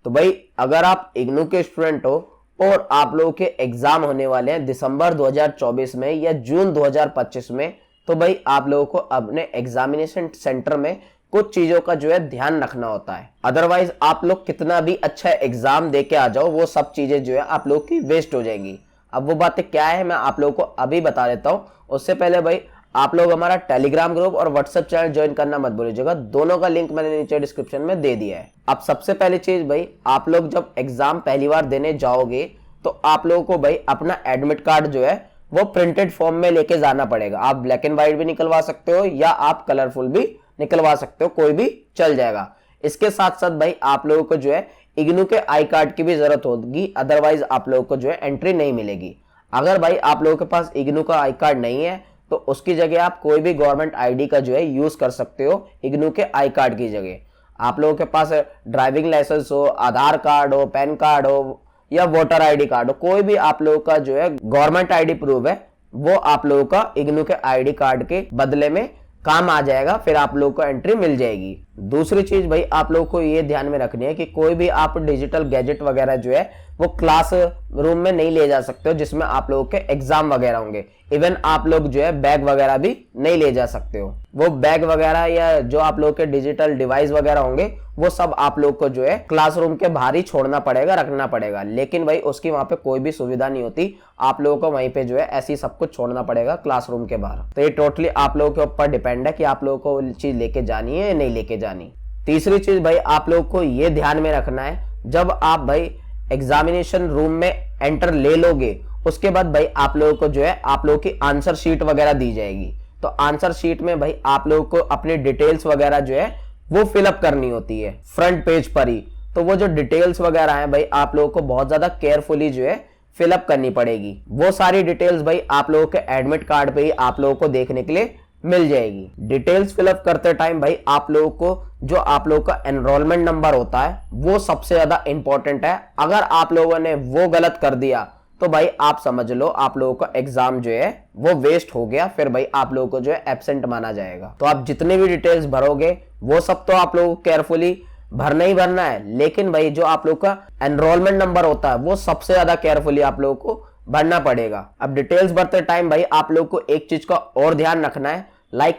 तो भाई अगर आप इग्नू के स्टूडेंट हो और आप लोगों के एग्जाम होने वाले हैं दिसंबर 2024 में या जून 2025 में, तो भाई आप लोगों को अपने एग्जामिनेशन सेंटर में कुछ चीजों का जो है ध्यान रखना होता है। अदरवाइज आप लोग कितना भी अच्छा एग्जाम दे के आ जाओ, वो सब चीजें जो है आप लोगों की वेस्ट हो जाएंगी। अब वो बातें क्या है मैं आप लोगों को अभी बता देता हूँ। उससे पहले भाई आप लोग हमारा टेलीग्राम ग्रुप और व्हाट्सएप चैनल ज्वाइन करना मत भूलिएगा, दोनों का लिंक मैंने नीचे डिस्क्रिप्शन में दे दिया है। अब सबसे पहली चीज भाई, आप लोग जब एग्जाम पहली बार देने जाओगे तो आप लोगों को भाई अपना एडमिट कार्ड जो है वो प्रिंटेड फॉर्म में लेके जाना पड़ेगा। आप ब्लैक एंड व्हाइट भी निकलवा सकते हो या आप कलरफुल भी निकलवा सकते हो, कोई भी चल जाएगा। इसके साथ साथ भाई आप लोगों को जो है इग्नू के आई कार्ड की भी जरूरत होगी, अदरवाइज आप लोगों को जो है एंट्री नहीं मिलेगी। अगर भाई आप लोगों के पास इग्नू का आई कार्ड नहीं है तो उसकी जगह आप कोई भी गवर्नमेंट आईडी का जो है यूज कर सकते हो इग्नू के आई कार्ड की जगह। आप लोगों के पास ड्राइविंग लाइसेंस हो, आधार कार्ड हो, पैन कार्ड हो या वोटर आईडी कार्ड हो, कोई भी आप लोगों का जो है गवर्नमेंट आईडी प्रूफ है, वो आप लोगों का इग्नू के आईडी कार्ड के बदले में काम आ जाएगा, फिर आप लोगों को एंट्री मिल जाएगी। दूसरी चीज भाई आप लोगों को ये ध्यान में रखनी है कि कोई भी आप डिजिटल गैजेट वगैरह जो है वो क्लास रूम में नहीं ले जा सकते हो जिसमें आप लोगों के एग्जाम वगैरह होंगे। इवन आप लोग जो है बैग वगैरह भी नहीं ले जा सकते हो। वो बैग वगैरह या जो आप लोग के डिजिटल डिवाइस वगैरह होंगे वो सब आप लोग को जो है क्लासरूम के बाहर ही छोड़ना पड़ेगा, रखना पड़ेगा। लेकिन भाई उसकी वहां पे कोई भी सुविधा नहीं होती, आप लोगों को वहीं पे जो है ऐसी सब कुछ छोड़ना पड़ेगा क्लासरूम के बाहर। तो ये टोटली आप लोगों के ऊपर डिपेंड है कि आप लोगों को वो चीज लेके जानी है या नहीं लेके जानी। तीसरी चीज भाई आप लोगों को ये ध्यान में रखना है, जब आप भाई एग्जामिनेशन रूम में एंटर ले लोगे उसके बाद भाई आप लोगों को जो है आप लोगों की आंसर शीट वगैरह दी जाएगी। तो आंसर शीट में भाई आप लोगों को अपनी डिटेल्स वगैरह जो है वो फिलअप करनी होती है फ्रंट पेज पर ही। तो वो जो डिटेल्स वगैरह है भाई आप लोगों को बहुत ज्यादा केयरफुली जो है फिलअप करनी पड़ेगी। वो सारी डिटेल्स भाई आप लोगों के एडमिट कार्ड पे ही आप लोगों को देखने के लिए मिल जाएगी। डिटेल्स फिलअप करते टाइम भाई आप लोगों को जो आप लोगों का एनरोलमेंट नंबर होता है वो सबसे ज्यादा इंपॉर्टेंट है। अगर आप लोगों ने वो गलत कर दिया तो भाई आप समझ लो आप लोगों का एग्जाम जो है वो वेस्ट हो गया, फिर भाई आप लोगों को जो है एब्सेंट माना जाएगा। तो आप जितने भी डिटेल्स भरोगे वो सब तो आप लोगों को केयरफुली भरना ही भरना है, लेकिन भाई जो आप लोग का एनरोलमेंट नंबर होता है वो सबसे ज्यादा केयरफुली आप लोगों को भरना पड़ेगा। अब डिटेल्स भरते टाइम भाई आप लोग को एक चीज का और ध्यान रखना है।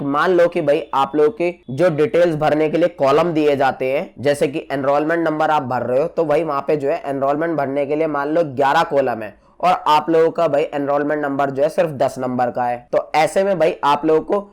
मान लो कि भाई आप लोग के जो डिटेल्स भरने के लिए कॉलम दिए जाते हैं, जैसे कि एनरोलमेंट नंबर आप भर रहे हो तो भाई वहां पे जो है एनरोलमेंट भरने के लिए मान लो 11 कॉलम है और आप लोगों का भाई एनरोलमेंट नंबर जो है सिर्फ 10 नंबर का है। तो ऐसे में भाई आप लोगों को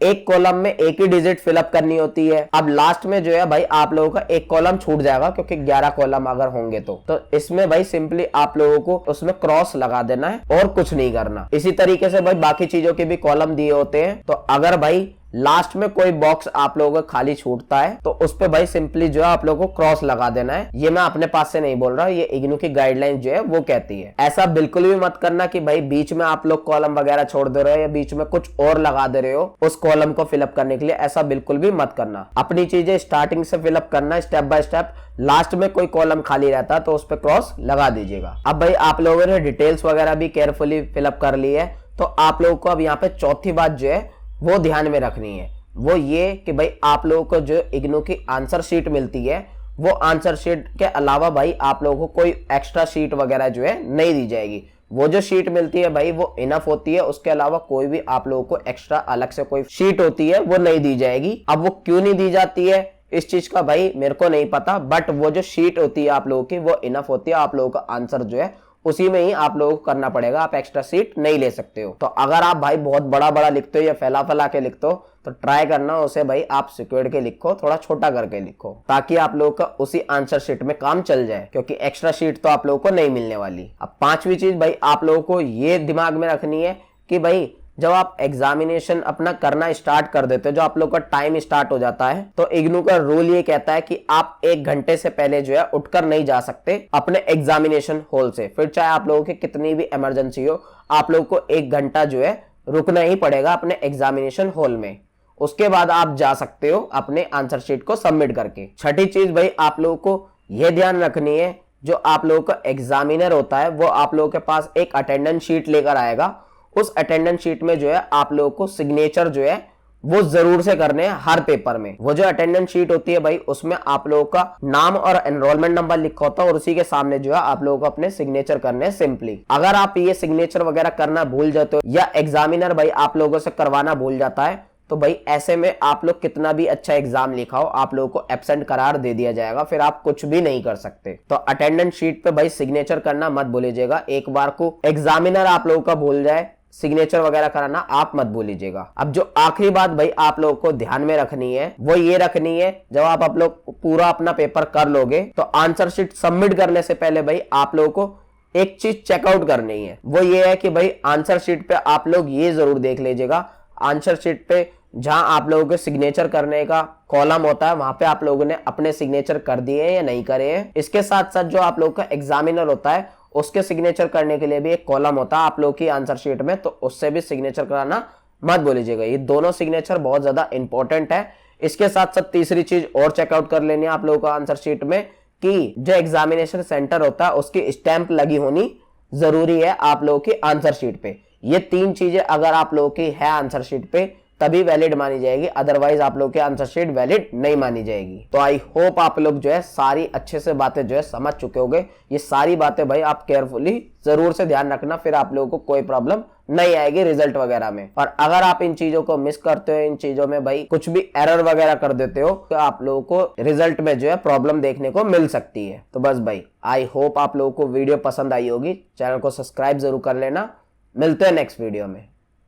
एक कॉलम में एक ही डिजिट फिलअप करनी होती है। अब लास्ट में जो है भाई आप लोगों का एक कॉलम छूट जाएगा क्योंकि 11 कॉलम अगर होंगे तो इसमें भाई सिंपली आप लोगों को उसमें क्रॉस लगा देना है और कुछ नहीं करना। इसी तरीके से भाई बाकी चीजों के भी कॉलम दिए होते हैं, तो अगर भाई लास्ट में कोई बॉक्स आप लोगों का खाली छूटता है तो उस पे भाई सिंपली जो है आप लोगों को क्रॉस लगा देना है। ये मैं अपने पास से नहीं बोल रहा, ये इग्नू की गाइडलाइन जो है वो कहती है। ऐसा बिल्कुल भी मत करना कि भाई बीच में आप लोग कॉलम वगैरह छोड़ दे रहे हो या बीच में कुछ और लगा दे रहे हो उस कॉलम को फिलअप करने के लिए, ऐसा बिल्कुल भी मत करना। अपनी चीजें स्टार्टिंग से फिलअप करना स्टेप बाय स्टेप। लास्ट में कोई कॉलम खाली रहता है तो उस पर क्रॉस लगा दीजिएगा। अब भाई आप लोगों ने डिटेल्स वगैरह भी केयरफुली फिलअप कर ली है, तो आप लोगों को अब यहाँ पे चौथी बात जो है वो ध्यान में रखनी है, वो ये कि भाई आप लोगों को जो इग्नू की आंसर शीट मिलती है वो आंसर शीट के अलावा भाई आप लोगों को कोई एक्स्ट्रा शीट वगैरह जो है नहीं दी जाएगी। वो जो शीट मिलती है भाई वो इनफ होती है, उसके अलावा कोई भी आप लोगों को एक्स्ट्रा अलग से कोई शीट होती है वो नहीं दी जाएगी। अब वो क्यों नहीं दी जाती है इस चीज का भाई मेरे को नहीं पता, बट वो जो शीट होती है आप लोगों की वो इनफ होती है। आप लोगों का आंसर जो है उसी में ही आप लोगों को करना पड़ेगा, आप एक्स्ट्रा सीट नहीं ले सकते हो। तो अगर आप भाई बहुत बड़ा बड़ा लिखते हो या फैला फैला के लिखते हो तो ट्राई करना उसे भाई आप सिक्योर्ड के लिखो, थोड़ा छोटा करके लिखो, ताकि आप लोगों का उसी आंसर शीट में काम चल जाए, क्योंकि एक्स्ट्रा शीट तो आप लोगों को नहीं मिलने वाली। अब पांचवी चीज भाई आप लोगों को ये दिमाग में रखनी है कि भाई जब आप एग्जामिनेशन अपना करना स्टार्ट कर देते हो, जो आप लोग का टाइम स्टार्ट हो जाता है, तो इग्नू का रूल ये कहता है कि आप 1 घंटे से पहले जो है उठकर नहीं जा सकते अपने एग्जामिनेशन हॉल से। फिर चाहे आप लोगों की कितनी भी इमरजेंसी हो, आप लोगों को 1 घंटा जो है रुकना ही पड़ेगा अपने एग्जामिनेशन हॉल में। उसके बाद आप जा सकते हो अपने आंसर शीट को सबमिट करके। छठी चीज भाई आप लोगों को यह ध्यान रखनी है, जो आप लोगों का एग्जामिनर होता है वो आप लोगों के पास एक अटेंडेंस शीट लेकर आएगा। उस अटेंडेंस शीट में जो है आप लोगों को सिग्नेचर जो है वो जरूर से करने हैं हर पेपर में। वो जो अटेंडेंस शीट होती है भाई, उसमें आप लोगों का नाम और एनरोलमेंट नंबर लिखा होता है और उसी के सामने जो है आप लोगों को अपने सिग्नेचर करने हैं सिंपली। अगर आप ये सिग्नेचर वगैरह करना भूल जाते हो या एग्जामिनर भाई आप लोगों से करवाना भूल जाता है, तो भाई ऐसे में आप लोग कितना भी अच्छा एग्जाम लिखा हो, आप लोगों को एब्सेंट करार दे दिया जाएगा, फिर आप कुछ भी नहीं कर सकते। तो अटेंडेंस शीट पे भाई सिग्नेचर करना मत भूलिएगा। एक बार को एग्जामिनर आप लोगों का भूल जाए, सिग्नेचर वगैरह कराना आप मत भूल लीजिएगा। अब जो आखिरी बात भाई आप लोगों को ध्यान में रखनी है वो ये रखनी है, जब आप लोग पूरा अपना पेपर कर लोगे तो आंसर शीट सबमिट करने से पहले भाई आप लोगों को एक चीज चेकआउट करनी है। वो ये है कि भाई आंसर शीट पे आप लोग ये जरूर देख लीजिएगा, आंसर शीट पे जहां आप लोगों के सिग्नेचर करने का कॉलम होता है वहां पे आप लोगों ने अपने सिग्नेचर कर दिए हैं या नहीं करे हैं। इसके साथ साथ जो आप लोगों का एग्जामिनर होता है उसके सिग्नेचर करने के लिए भी एक कॉलम होता है आप लोगों की आंसर शीट में, तो उससे भी सिग्नेचर कराना मत भूलिएगा। ये दोनों सिग्नेचर बहुत ज्यादा इंपॉर्टेंट है। इसके साथ साथ तीसरी चीज और चेकआउट कर लेनी है आप लोगों को आंसर शीट में कि जो एग्जामिनेशन सेंटर होता है उसकी स्टैंप लगी होनी जरूरी है आप लोगों की आंसर शीट पे। ये तीन चीजें अगर आप लोगों की है आंसर शीट पे तभी वैलिड मानी जाएगी, अदरवाइज आप लोग की आंसर शीट वैलिड नहीं मानी जाएगी। तो आई होप आप लोग जो है सारी अच्छे से बातें जो है समझ चुके होंगे। ये सारी बातें भाई आप केयरफुली जरूर से ध्यान रखना, फिर आप लोगों को कोई प्रॉब्लम नहीं आएगी रिजल्ट वगैरह में। और अगर आप इन चीजों को मिस करते हो, इन चीजों में भाई कुछ भी एरर वगैरह कर देते हो, तो आप लोगों को रिजल्ट में जो है प्रॉब्लम देखने को मिल सकती है। तो बस भाई आई होप आप लोगों को वीडियो पसंद आई होगी। चैनल को सब्सक्राइब जरूर कर लेना। मिलते हैं नेक्स्ट वीडियो में।